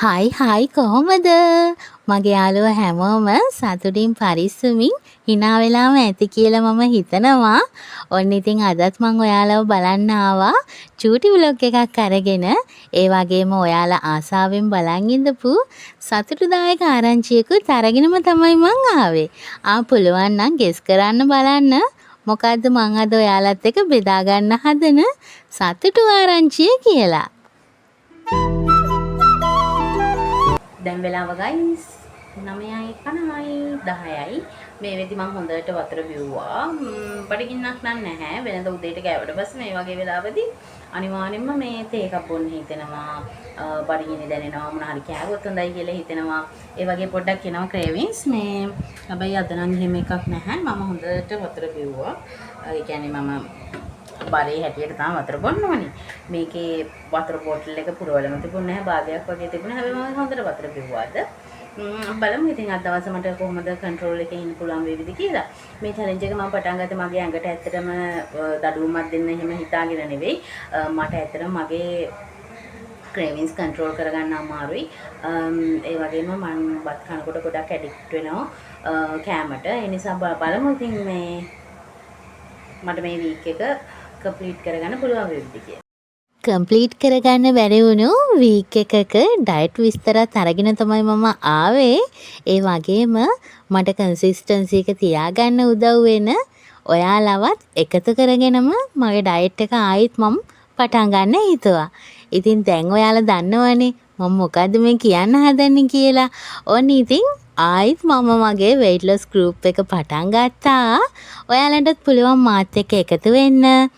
හයි කොහොමද? මගේ යාළුවෝ හැමෝම සතුටින් පරිස්සමින් hina වෙලාම ඇති කියලා මම හිතනවා. ඔන්න ඉතින් අදත් මම ඔයාලව බලන්න ආවා චූටි ව්ලොග් එකක් අරගෙන. ඒ වගේම ඔයාලා ආසාවෙන් බලන් ඉඳපු සතුටුදායක ආරංචියකුත් අරගෙනම තමයි මං ආවේ. පුළුවන් නම් ගෙස් කරන්න බලන්න. මොකද්ද මං අද ඔයාලත් එක්ක බෙදා ගන්න හදන සතුටු ආරංචිය කියලා. දැන් වෙලාව ගයිස් 9:50යි 10යි මේ වෙදි මම හොඳට වතුර බිව්වා. බඩගින්නක් නැහැ. වෙනද උදේට ගෑවට පස්සේ මේ වගේ වෙලාවදී අනිවාර්යෙන්ම මේ තේ එකක් බොන්න හිතෙනවා. බඩගිනි දැනෙනවා මොන හරි කෑවොත් හොඳයි කියලා හිතෙනවා. ඒ වගේ පොඩ්ඩක් එනවා ක්‍රේවින්ග්ස් මේ. හැබැයි අද නම් එහෙම එකක් නැහැ. මම හොඳට වතුර බිව්වා. ඒ කියන්නේ මම බරේ හැටියට තමයි වතුර බොන්න ඕනේ. මේකේ වතුර බෝටල් එක පුරවලම තිබුණේ නැහැ. භාගයක් වගේ තිබුණා. හැබැයි මම හොඳට වතුර බිව්වාද. බලමු ඉතින් අද දවසේ මට කොහොමද කන්ට්‍රෝල් එකේ ඉන්න පුළුවන් වේවිද කියලා. මේ චැලෙන්ජ් එක මම පටන් ගත්තේ මගේ ඇඟට ඇත්තටම දඩුවමක් දෙන්න එහෙම හිතාගෙන නෙවෙයි. මට ඇත්තටම මගේ ක්‍රේවින්ග්ස් කන්ට්‍රෝල් කරගන්න අමාරුයි. ඒ වගේම මම බත් කනකොට ගොඩක් ඇඩික්ට් වෙනවා කෑමට. ඒ නිසා බලමු ඉතින් මේ මට මේ වීක් එක කම්ප්ලීට් කරගන්න පුළුවන් වෙයිද කියලා. කම්ප්ලීට් කරගන්න බැරි වුණු වීක් එකක ඩයට් විස්තරත් අරගෙන තමයි මම ආවේ. ඒ වගේම මට කන්සිස්ටන්සි එක තියාගන්න උදව් වෙන ඔයාලවත් එකතු කරගෙනම මගේ ඩයට් එක ආයිත් මම පටන් ගන්න හිතුවා. ඉතින් දැන් ඔයාලා දන්නවනේ මම මොකද්ද මේ කියන්න හදන්නේ කියලා. ඔන්න ඉතින් ආයිත් මම මගේ weight loss group එක පටන් ගත්තා. ඔයාලටත් පුළුවන් මාත් එක්ක එකතු වෙන්න.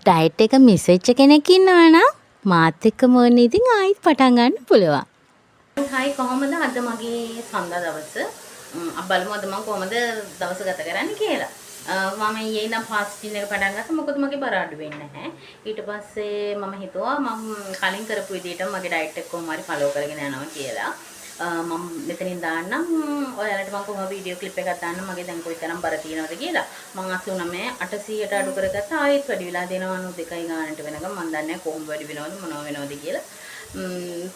ඩයට් එක මිස් වෙච්ච කෙනෙක් ඉන්නවා නම් මාත් එක්කම ඕන ඉතින් ආයිත් පටන් ගන්න පුළුවන්. හයි කොහොමද අද මගේ සඳ දවස? බලමු අද මම කොහොමද දවස ගත කරන්නේ කියලා. මම ඊයේ ඉඳන් ෆාස්ටින් එක පටන් ගත්තා. මොකද මගේ බර අඩු වෙන්නේ නැහැ. ඊට පස්සේ මම හිතුවා මම කලින් කරපු විදිහට මගේ ඩයට් එක කොහොම හරි ෆලෝ කරගෙන යනවා කියලා. මම මෙතනින් දාන්නම් ඔයාලට මම කොහොම වීඩියෝ ක්ලිප් එකක් දාන්නම් මගේ දැන් කොයිතරම් බර තියෙනවද කියලා. මම 89 800ට අඩු කරගත්තා. ආයෙත් වැඩි වෙලා දෙනවා 92යි ගානට වෙනකම් මම දන්නේ නැහැ කොහොම වැඩි වෙනවද මොනව වෙනවද කියලා.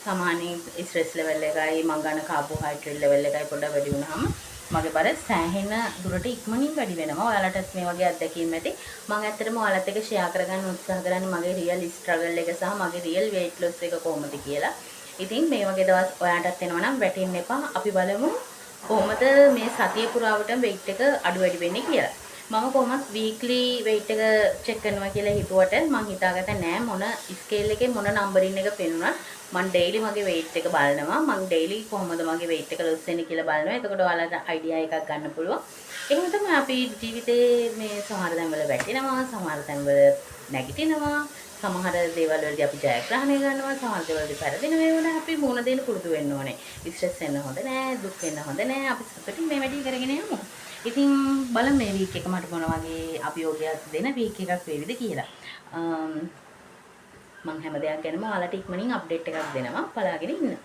සාමාන්‍යයෙන් ස්ට්‍රෙස් ලෙවල් එකයි මම ගන්න කාබෝහයිඩ්‍රේට් ලෙවල් එකයි පොඩ්ඩක් වැඩි වුණාම මගේ බර සෑහෙන දුරට ඉක්මනින් වැඩි වෙනවා. ඔයාලටත් මේ වගේ අත්දැකීම් ඇති. මම ඇත්තටම ඔයාලත් එක්ක ෂෙයා කරගන්න උත්සාහ කරන්නේ මගේ රියල් ස්ට්‍රගල් එක සහ මගේ රියල් weight loss එක කොහොමද කියලා. ඉතින් මේ වගේ දවස් ඔයාටත් එනවා නම් වැටෙන්න එපා. අපි බලමු කොහොමද මේ සතිය පුරාවට weight එක අඩු වැඩි වෙන්නේ කියලා. මම කොහොමත් weekly weight එක check කරනවා කියලා හිතුවට මම හිතාගත්තා නෑ මොන scale එකේ මොන නම්බරින් එක පෙන්නුණත් මම daily මගේ weight එක බලනවා. මම daily කොහොමද මගේ weight එක ලොස් වෙන්නේ කියලා බලනවා. එතකොට ඔයාලට idea එකක් ගන්න පුළුවන්. එහෙනම් තමයි අපි ජීවිතේ මේ සමහර තැන්වල වැටෙනවා, සමහර තැන්වල නැගිටිනවා. සමහර දේවල් වලදී අපි ජයග්‍රහණය ගන්නවා, සමහර දේවල් වලදී පරදින වේවන අපි මුණ දෙන්න පුරුදු වෙන්න ඕනේ. ස්ට්‍රෙස් වෙන්න හොඳ නෑ, දුක් වෙන්න හොඳ නෑ. අපි සතුටින් මේ වැඩේ කරගෙන යමු. ඉතින් බලමු මේ වීක් එක මට මොන වගේ අභියෝගයක් දෙන වීක් එකක් වේවිද කියලා. මම හැම දෙයක් ගැනම ඔයාලට ඉක්මනින් අප්ඩේට් එකක් දෙනවා. බලාගෙන ඉන්න.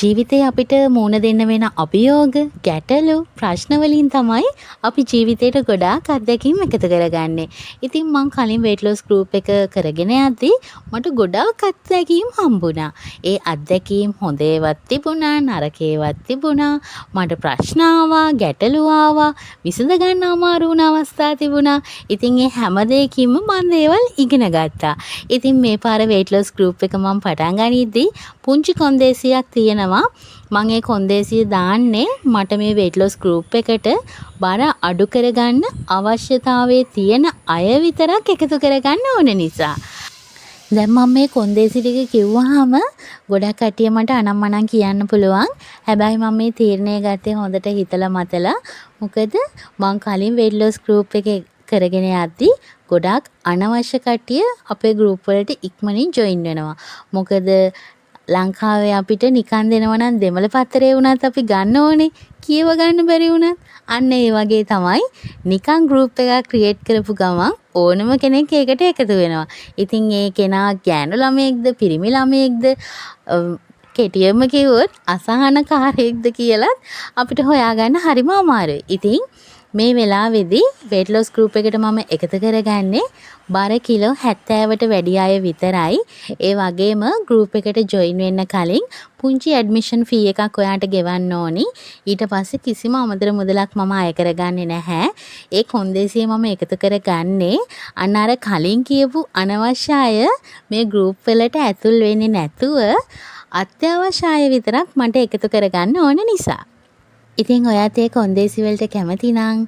ජීවිතේ අපිට මුණ දෙන්න වෙන අභියෝග, ගැටලු, ප්‍රශ්න වලින් තමයි අපි ජීවිතේට ගොඩාක් අත්දැකීම් එකතු කරගන්නේ. ඉතින් මං කලින් weight loss group එක කරගෙන යද්දී මට ගොඩාක් අත්දැකීම් හම්බුණා. ඒ අත්දැකීම් හොඳ ඒවාත් තිබුණා, නරක ඒවාත් තිබුණා. මට ප්‍රශ්න ආවා, ගැටලු ආවා, විසඳ ගන්න අමාරු වුණ අවස්ථා තිබුණා. ඉතින් ඒ හැම දෙයකින්ම මම දේවල් ඉගෙන ගත්තා. ඉතින් මේ පාර weight loss group එක මම පටන් ගනිද්දී පුංචි කොන්දේසියක් තියෙනවා. මම ඒ කොන්දේසිය දාන්නේ මට මේ weight loss group එකට බර අඩු කරගන්න අවශ්‍යතාවයේ තියෙන අය විතරක් එකතු කරගන්න ඕන නිසා. දැන් මම මේ කොන්දේසි ටික කිව්වහම ගොඩක් කට්ටිය මට අනම්මනම් කියන්න පුළුවන්. හැබැයි මම මේ තීරණය ගත්තේ හොඳට හිතලා මතලා. මොකද මම කලින් weight loss group එකේ කරගෙන යද්දී ගොඩක් අනවශ්‍ය කට්ටිය අපේ group වලට ඉක්මනින් join වෙනවා. මොකද ලංකාවේ අපිට නිකන් දෙනවා නම් දෙමළ පත්තරේ වුණත් අපි ගන්න ඕනේ. කියව ගන්න බැරි වුණත් අන්න ඒ වගේ තමයි නිකන් group එකක් create කරපු ගමන් ඕනම කෙනෙක් ඒකට එකතු වෙනවා. ඉතින් ඒ කෙනා ගෑනු ළමයෙක්ද පිරිමි ළමයෙක්ද කෙටියම කිව්වොත් අසහනකාරයෙක්ද කියලත් අපිට හොයාගන්න හරිම අමාරුයි. ඉතින් මේ වෙලාවේදී weight loss group එකට මම එකතු කරගන්නේ බර කිලෝ 70ට වැඩි අය විතරයි. ඒ වගේම group එකට join වෙන්න කලින් පුංචි admission fee එකක් ඔයාට ගෙවන්න ඕනි. ඊට පස්සේ කිසිම අමතර මුදලක් මම අය කරගන්නේ නැහැ. ඒ කොන්දේසිය මම එකතු කරගන්නේ අන්න අර කලින් කියපු අනවශ්‍ය අය මේ group වලට ඇතුල් වෙන්නේ නැතුව අත්‍යවශ්‍ය අය විතරක් මට එකතු කරගන්න ඕන නිසා. ඉතින් ඔයාත් ඒ කොන්දේසි වලට කැමති නම්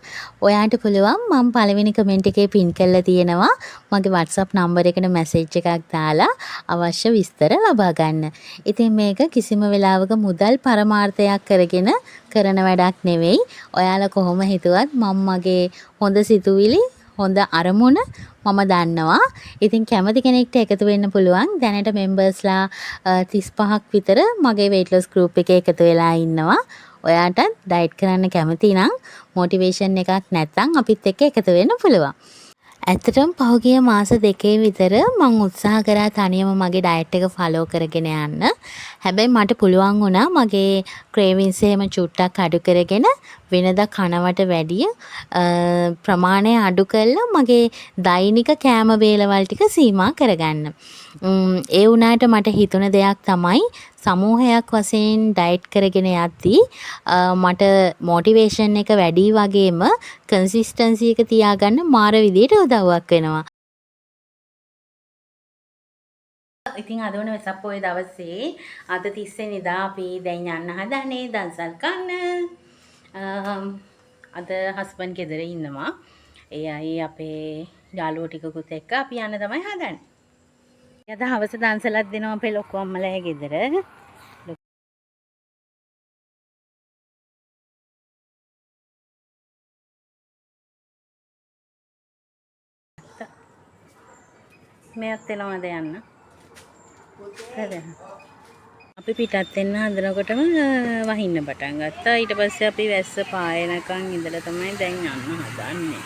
ඔයාට පුළුවන් මම පළවෙනි කමෙන්ට් එකේ පින් කරලා තියෙනවා මගේ WhatsApp නම්බර් එකට මැසේජ් එකක් දාලා අවශ්‍ය විස්තර ලබා ගන්න. ඉතින් මේක කිසිම වෙලාවක මුදල් පරමාර්ථයක් කරගෙන කරන වැඩක් නෙවෙයි. ඔයාලා කොහොම හිතුවත් මම මගේ හොඳ සිතුවිලි හොඳ අරමුණ මම දන්නවා. ඉතින් කැමති කෙනෙක්ට එකතු වෙන්න පුළුවන්. දැනට මෙම්බර්ස්ලා 35ක් විතර මගේ weight loss group එකේ එකතු වෙලා ඉන්නවා. ඔයාටත් ඩයට් කරන්න කැමති නම් මොටිවේෂන් එකක් නැත්නම් අපිත් එක්ක එකතු වෙන්න පුළුවන්. ඇත්තටම පහුගිය මාස දෙකේ විතර මම උත්සාහ කරා තනියම මගේ ඩයට් එක ෆලෝ කරගෙන යන්න. හැබැයි මට පුළුවන් වුණා මගේ ක්‍රේවින්ස් එහෙම චුට්ටක් අඩු කරගෙන වෙනදා කනවට වැඩිය ප්‍රමාණය අඩු කරලා මගේ දෛනික කෑම වේලවල් ටික සීමා කරගන්න. ඒ වුණාට මට හිතුණ දෙයක් තමයි සමූහයක් වශයෙන් ඩයට් කරගෙන යද්දී මට මොටිවේෂන් එක වැඩි වගේම කන්සිස්ටන්සි එක තියාගන්න මාර විදියට උදව්වක් වෙනවා. ඉතින් අද වන වෙසක් පොයේ දවසේ අද 30 වෙනිදා අපි දැන් යන්න හදනේ දන්සල් කන්න. අද හස්බන්ඩ් ගෙදර ඉන්නවා. ඒ අය අපේ යාළුවෝ ටිකකුත් එක්ක අපි යන්න තමයි හදන්නේ. අද හවස දන්සලක් දෙනවා අපේ ලොකු අම්මලා ගෙදර. මෙයත් එනවාද යන්න? අපි පිටත් වෙන්න හදනකොටම වහින්න පටන් ගත්තා. ඊට පස්සේ අපි වැස්ස පායනකන් ඉඳලා තමයි දැන් යන්න හදන්නේ.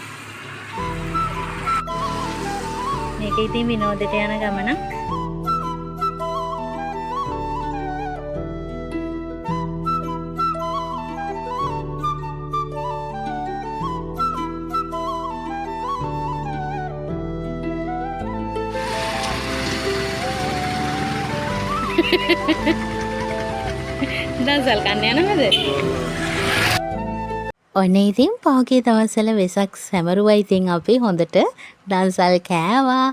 මේක ඉතින් විනෝදෙට යන ගමනක්. දන්සල් කන්න යනවද? ඔන්න ඉතින් පහුගිය දවස්වල වෙසක් සැමරුවා. ඉතින් අපි හොඳට දන්සල් කෑවා,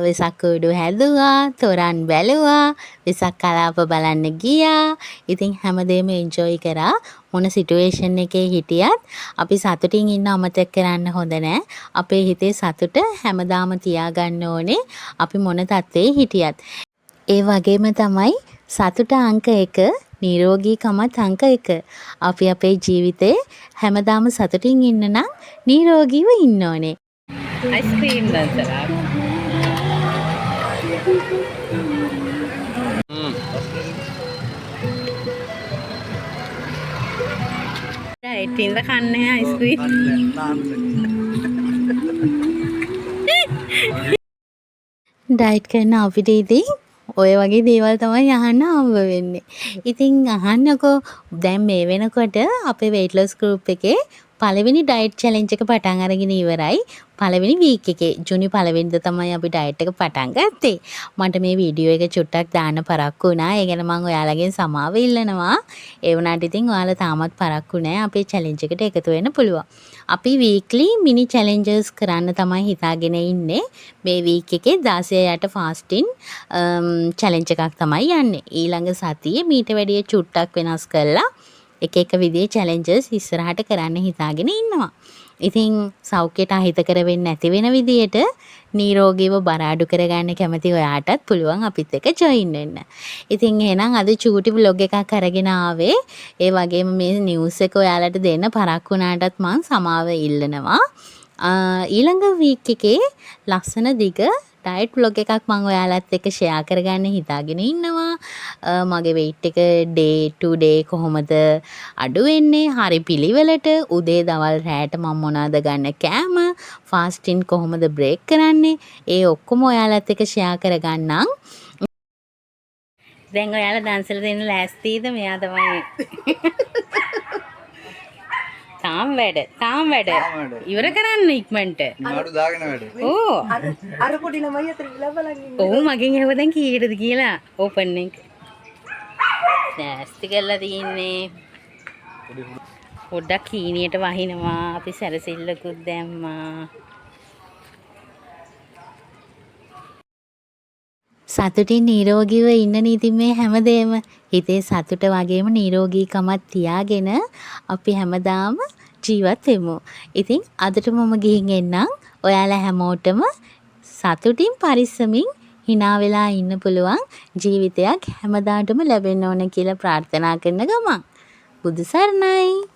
වෙසක් කුඩු හැදුවා, තොරන් බැලුවා, වෙසක් කලාප බලන්න ගියා. ඉතින් හැමදේම එන්ජොයි කරා. මොන සිටුේෂන් එකේ හිටියත් අපි සතුටින් ඉන්න අමතක කරන්න හොඳ නැහැ. අපේ හිතේ සතුට හැමදාම තියාගන්න ඕනේ. අපි මොන තත්ත්වයේ හිටියත්. ඒ වගේම තමයි සතුට අංක 1, නිරෝගීකමත් අංක 1. අපි අපේ ජීවිතේ හැමදාම සතුටින් ඉන්න නම් නිරෝගීව ඉන්න ඕනේ. අයිස්ක්‍රීම් දන්සලා. ඩයට් ඉඳ කන්නේ අයිස්ක්‍රීම්. ඩයට් කරන අපිට ඉතින් ඔය වගේ දේවල් තමයි අහන්න හම්බ වෙන්නේ. ඉතින් අහන්නකෝ දැන් මේ වෙනකොට අපේ weight loss group එකේ පළවෙනි ඩයට් චැලෙන්ජ් එක පටන් අරගෙන ඉවරයි. පළවෙනි වීක් එකේ ජුනි පළවෙනිද තමයි අපි ඩයට් එක පටන් ගත්තේ. මට මේ වීඩියෝ එක චුට්ටක් දාන්න පරක්කු වුණා. ඒ ගැන මම ඔයාලගෙන් සමාව ඉල්ලනවා. ඒ වුණාට ඉතින් ඔයාලා තාමත් පරක්කු නැහැ. අපේ චැලෙන්ජ් එකට එකතු වෙන්න පුළුවන්. අපි වීක්ලි මිනි චැලෙන්ජස් කරන්න තමයි හිතාගෙන ඉන්නේ. මේ වීක් එකේ 16ට ෆාස්ටින් චැලෙන්ජ් එකක් තමයි යන්නේ. ඊළඟ සතියේ මීට වැඩිය චුට්ටක් වෙනස් කරලා එක විදිහේ චැලෙන්ජස් ඉස්සරහට කරන්න හිතාගෙන ඉන්නවා. ඉතින් සෞඛ්‍යයට අහිතකර වෙන්නේ නැති වෙන විදිහට නිරෝගීව බර අඩු කරගන්න කැමති ඔයාටත් පුළුවන් අපිත් එක්ක ජොයින් වෙන්න. ඉතින් එහෙනම් අද චූටි vlog එකක් අරගෙන ආවේ. ඒ වගේම මේ නිවුස් එක ඔයාලට දෙන්න පරක්කු වුණාටත් මම සමාව ඉල්ලනවා. ඊළඟ වීක් එකේ ලස්සන දිග ඩයට් vlog එකක් මම ඔයාලත් එක්ක ෂෙයා කරගන්න හිතාගෙන ඉන්නවා. මගේ weight එක day to day කොහොමද අඩු වෙන්නේ? හරි පිළිවෙලට උදේ දවල් රැට මම මොනවද ගන්න කෑම? ෆාස්ටින් කොහොමද බ්‍රේක් කරන්නේ? ඒ ඔක්කොම ඔයාලත් එක්ක ෂෙයා කරගන්නම්. දැන් ඔයාලා දන්සල දෙන්න ලෑස්තිද? මෙයා තමයි තාම වැඩ ඉවර කරන්න ඉක්මනට. නිවාඩු දාගෙන වැඩ. ඕ අර පොඩි ළමයි අතර ගිහලා බලන් ඉන්න. ඔව් මගෙන් ඇහුවා දැන් කීයටද කියලා ඕපන් එක. නැස්ති කරලා තියන්නේ. පොඩ්ඩක් කීනියට වහිනවා. අපි සැරසිල්ලකුත් දැම්මා. සතුටින් නිරෝගීව ඉන්න ඉතින් මේ හැමදේම හිතේ සතුට වගේම නිරෝගීකමක් තියාගෙන අපි හැමදාම ජීවත් වෙමු. ඉතින් අදට මම ගිහින් එන්නම්. ඔයාලා හැමෝටම සතුටින් පරිස්සමින් hina වෙලා ඉන්න පුළුවන් ජීවිතයක් හැමදාටම ලැබෙන්න ඕන කියලා ප්‍රාර්ථනා කරන ගමන් බුදු සරණයි.